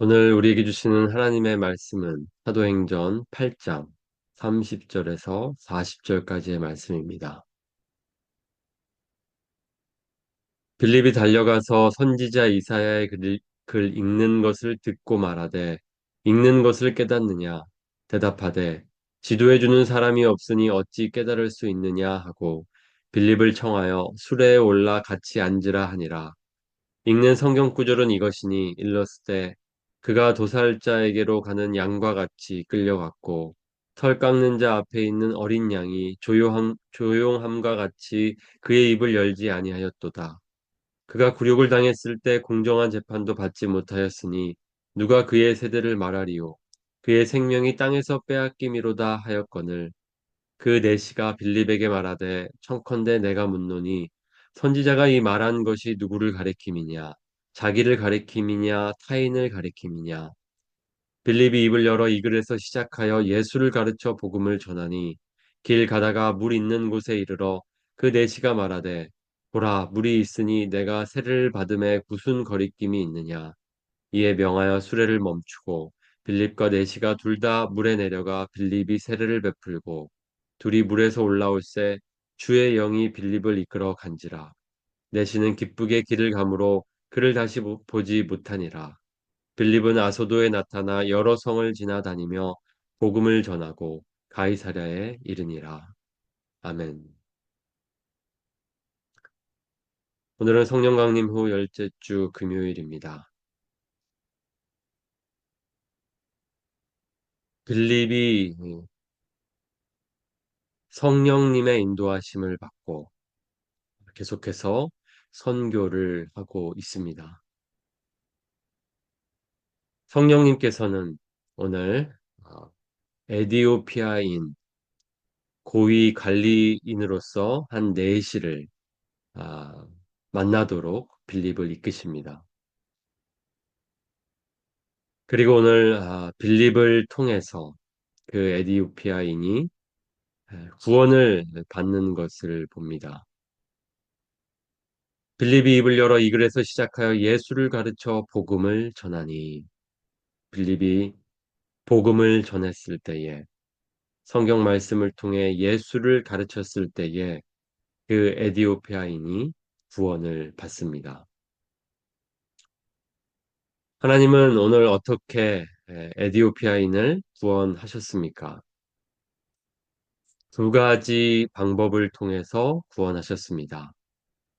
오늘 우리에게 주시는 하나님의 말씀은 사도행전 8장 30절에서 40절까지의 말씀입니다. 빌립이 달려가서 선지자 이사야의 글 읽는 것을 듣고 말하되 읽는 것을 깨닫느냐 대답하되 지도해 주는 사람이 없으니 어찌 깨달을 수 있느냐 하고 빌립을 청하여 수레에 올라 같이 앉으라 하니라. 읽는 성경 구절은 이것이니 일렀을 그가 도살자에게로 가는 양과 같이 끌려갔고 털 깎는 자 앞에 있는 어린 양이 조용함과 같이 그의 입을 열지 아니하였도다. 그가 굴욕을 당했을 때 공정한 재판도 받지 못하였으니 누가 그의 세대를 말하리요. 그의 생명이 땅에서 빼앗김이로다 하였거늘 그 내시가 빌립에게 말하되 청컨대 내가 묻노니 선지자가 이 말한 것이 누구를 가리킴이냐 자기를 가리킴이냐 타인을 가리킴이냐 빌립이 입을 열어 이 글에서 시작하여 예수를 가르쳐 복음을 전하니 길 가다가 물 있는 곳에 이르러 그 내시가 말하되 보라 물이 있으니 내가 세례를 받음에 무슨 거리낌이 있느냐 이에 명하여 수레를 멈추고 빌립과 내시가 둘 다 물에 내려가 빌립이 세례를 베풀고 둘이 물에서 올라올새 주의 영이 빌립을 이끌어 간지라. 내시는 기쁘게 길을 가므로 그를 다시 보지 못하니라. 빌립은 아소도에 나타나 여러 성을 지나다니며 복음을 전하고 가이사랴에 이르니라. 아멘. 오늘은 성령 강림 후 열째 주 금요일입니다. 빌립이 성령님의 인도하심을 받고 계속해서 선교를 하고 있습니다. 성령님께서는 오늘 에디오피아인 고위 관리인으로서 한 내시를 아, 만나도록 빌립을 이끄십니다. 그리고 오늘 빌립을 통해서 그 에디오피아인이 구원을 받는 것을 봅니다. 빌립이 입을 열어 이 글에서 시작하여 예수를 가르쳐 복음을 전하니 빌립이 복음을 전했을 때에 성경 말씀을 통해 예수를 가르쳤을 때에 그 에디오피아인이 구원을 받습니다. 하나님은 오늘 어떻게 에디오피아인을 구원하셨습니까? 두 가지 방법을 통해서 구원하셨습니다.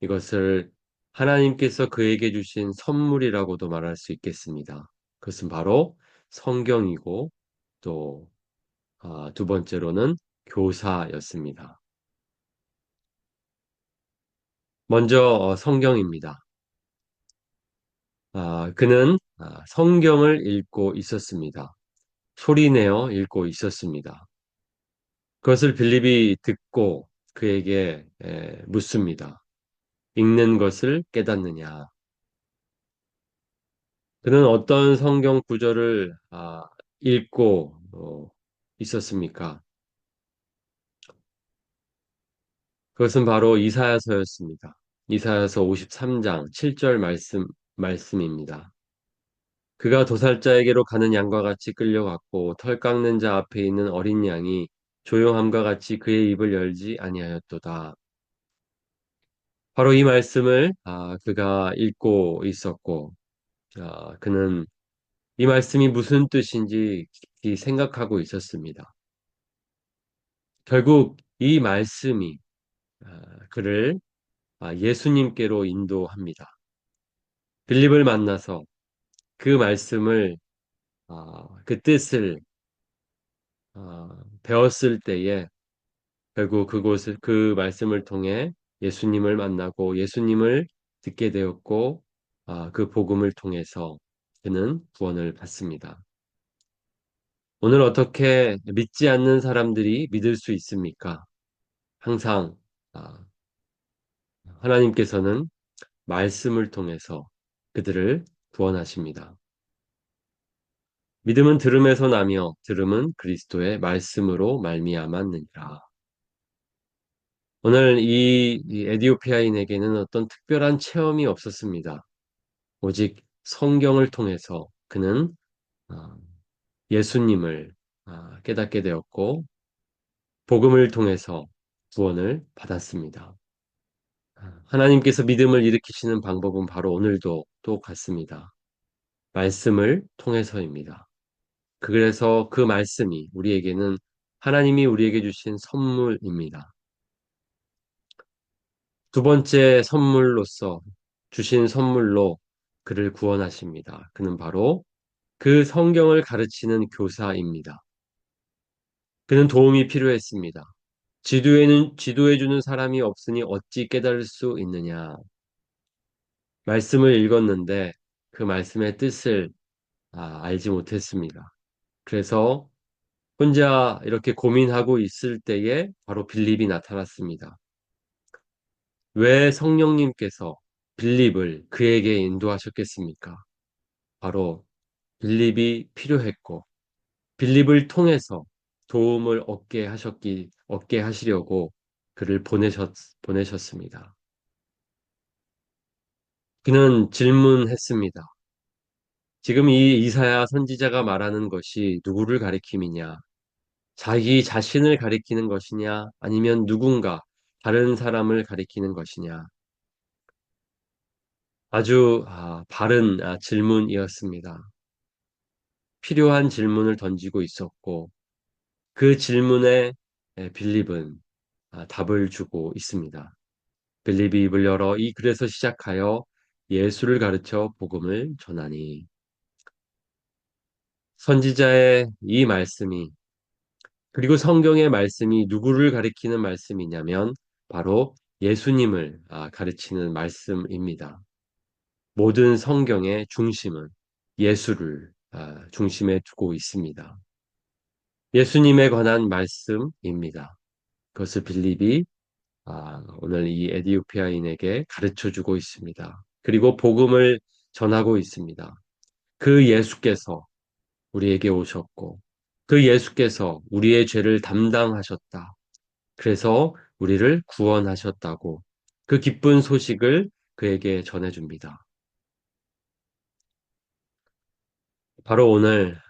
이것을 하나님께서 그에게 주신 선물이라고도 말할 수 있겠습니다. 그것은 바로 성경이고 또 두 번째로는 교사였습니다. 먼저 성경입니다. 그는 성경을 읽고 있었습니다. 소리내어 읽고 있었습니다. 그것을 빌립이 듣고 그에게 묻습니다. 읽는 것을 깨닫느냐? 그는 어떤 성경 구절을 읽고 있었습니까? 그것은 바로 이사야서였습니다. 이사야서 53장 7절 말씀입니다. 그가 도살자에게로 가는 양과 같이 끌려갔고 털 깎는 자 앞에 있는 어린 양이 조용함과 같이 그의 입을 열지 아니하였도다. 바로 이 말씀을 그가 읽고 있었고 그는 이 말씀이 무슨 뜻인지 깊이 생각하고 있었습니다. 결국 이 말씀이 그를 예수님께로 인도합니다. 빌립을 만나서 그 말씀을 그 뜻을 배웠을 때에 결국 그 말씀을 통해 예수님을 만나고 예수님을 듣게 되었고 그 복음을 통해서 그는 구원을 받습니다. 오늘 어떻게 믿지 않는 사람들이 믿을 수 있습니까? 항상 아, 하나님께서는 말씀을 통해서 그들을 구원하십니다. 믿음은 들음에서 나며 들음은 그리스도의 말씀으로 말미암았느니라. 오늘 이 에디오피아인에게는 어떤 특별한 체험이 없었습니다. 오직 성경을 통해서 그는 어, 예수님을 깨닫게 되었고 복음을 통해서 구원을 받았습니다. 하나님께서 믿음을 일으키시는 방법은 바로 오늘도 똑같습니다. 말씀을 통해서입니다. 그래서 그 말씀이 우리에게는 하나님이 우리에게 주신 선물입니다. 두 번째 선물로서 주신 선물로 그를 구원하십니다. 그는 바로 그 성경을 가르치는 교사입니다. 그는 도움이 필요했습니다. 지도해주는 사람이 없으니 어찌 깨달을 수 있느냐. 말씀을 읽었는데 그 말씀의 뜻을 알지 못했습니다. 그래서 혼자 이렇게 고민하고 있을 때에 바로 빌립이 나타났습니다. 왜 성령님께서 빌립을 그에게 인도하셨겠습니까? 바로 빌립이 필요했고 빌립을 통해서 도움을 얻게 하시려고 그를 보내셨습니다. 그는 질문했습니다. 지금 이 이사야 선지자가 말하는 것이 누구를 가리킴이냐? 자기 자신을 가리키는 것이냐? 아니면 누군가 다른 사람을 가리키는 것이냐? 아주 바른 질문이었습니다. 필요한 질문을 던지고 있었고 그 질문에 빌립은 답을 주고 있습니다. 빌립이 입을 열어 이 글에서 시작하여 예수를 가르쳐 복음을 전하니 선지자의 이 말씀이 그리고 성경의 말씀이 누구를 가리키는 말씀이냐면 바로 예수님을 가르치는 말씀입니다. 모든 성경의 중심은 예수를 중심에 두고 있습니다. 예수님에 관한 말씀입니다. 그것을 빌립이 오늘 이 에디오피아인에게 가르쳐 주고 있습니다. 그리고 복음을 전하고 있습니다. 그 예수께서 우리에게 오셨고, 그 예수께서 우리의 죄를 담당하셨다. 그래서 우리를 구원하셨다고 그 기쁜 소식을 그에게 전해줍니다. 바로 오늘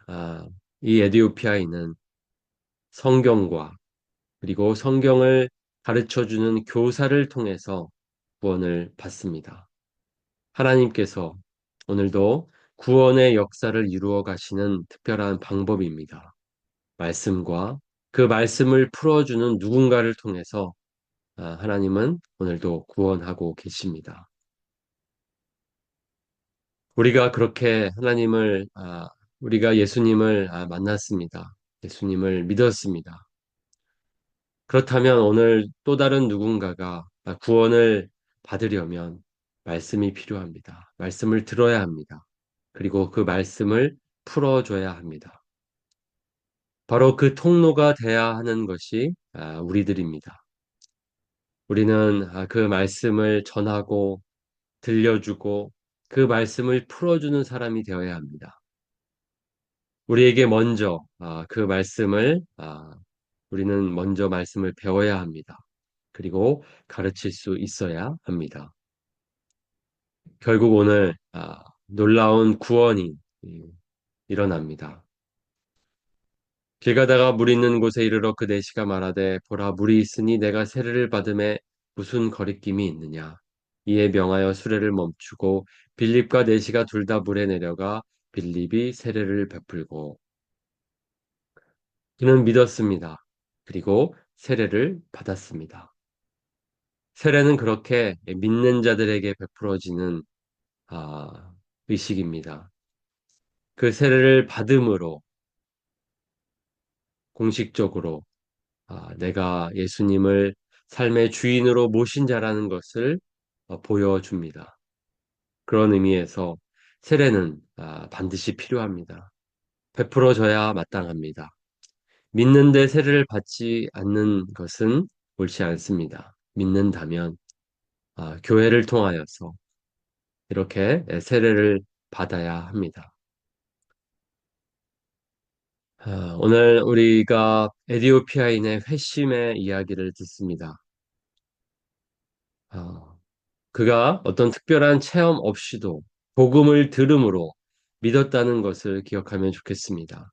이 에디오피아인은 성경과 그리고 성경을 가르쳐 주는 교사를 통해서 구원을 받습니다. 하나님께서 오늘도 구원의 역사를 이루어 가시는 특별한 방법입니다. 말씀과 그 말씀을 풀어주는 누군가를 통해서 하나님은 오늘도 구원하고 계십니다. 우리가 그렇게 우리가 예수님을 만났습니다. 예수님을 믿었습니다. 그렇다면 오늘 또 다른 누군가가 구원을 받으려면 말씀이 필요합니다. 말씀을 들어야 합니다. 그리고 그 말씀을 풀어줘야 합니다. 바로 그 통로가 돼야 하는 것이 우리들입니다. 우리는 그 말씀을 전하고 들려주고 그 말씀을 풀어주는 사람이 되어야 합니다. 우리에게 먼저 우리는 먼저 말씀을 배워야 합니다. 그리고 가르칠 수 있어야 합니다. 결국 오늘 놀라운 구원이 일어납니다. 길 가다가 물 있는 곳에 이르러 그 내시가 말하되 보라 물이 있으니 내가 세례를 받음에 무슨 거리낌이 있느냐. 이에 명하여 수레를 멈추고 빌립과 내시가 둘 다 물에 내려가 빌립이 세례를 베풀고 그는 믿었습니다. 그리고 세례를 받았습니다. 세례는 그렇게 믿는 자들에게 베풀어지는 의식입니다. 그 세례를 받음으로 공식적으로 내가 예수님을 삶의 주인으로 모신 자라는 것을 보여줍니다. 그런 의미에서 세례는 반드시 필요합니다. 베풀어져야 마땅합니다. 믿는데 세례를 받지 않는 것은 옳지 않습니다. 믿는다면 교회를 통하여서 이렇게 세례를 받아야 합니다. 오늘 우리가 에디오피아인의 회심의 이야기를 듣습니다. 그가 어떤 특별한 체험 없이도 복음을 들음으로 믿었다는 것을 기억하면 좋겠습니다.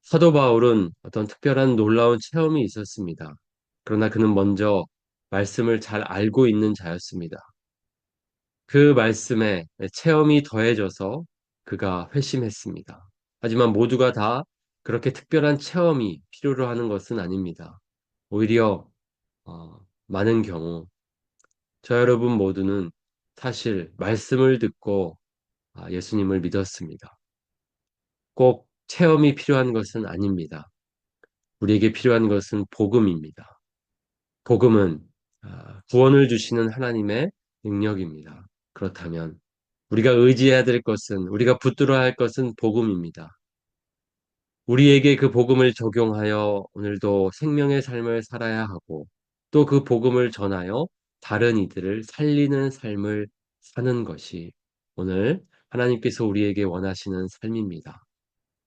사도 바울은 어떤 특별한 놀라운 체험이 있었습니다. 그러나 그는 먼저 말씀을 잘 알고 있는 자였습니다. 그 말씀에 체험이 더해져서 그가 회심했습니다. 하지만 모두가 다 그렇게 특별한 체험이 필요로 하는 것은 아닙니다. 오히려 많은 경우 저 여러분 모두는 사실 말씀을 듣고 예수님을 믿었습니다. 꼭 체험이 필요한 것은 아닙니다. 우리에게 필요한 것은 복음입니다. 복음은 구원을 주시는 하나님의 능력입니다. 그렇다면 우리가 의지해야 될 것은, 우리가 붙들어야 할 것은 복음입니다. 우리에게 그 복음을 적용하여 오늘도 생명의 삶을 살아야 하고 또 그 복음을 전하여 다른 이들을 살리는 삶을 사는 것이 오늘 하나님께서 우리에게 원하시는 삶입니다.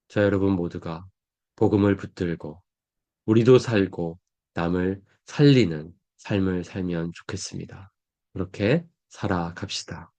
자, 여러분 모두가 복음을 붙들고 우리도 살고 남을 살리는 삶을 살면 좋겠습니다. 그렇게 살아갑시다.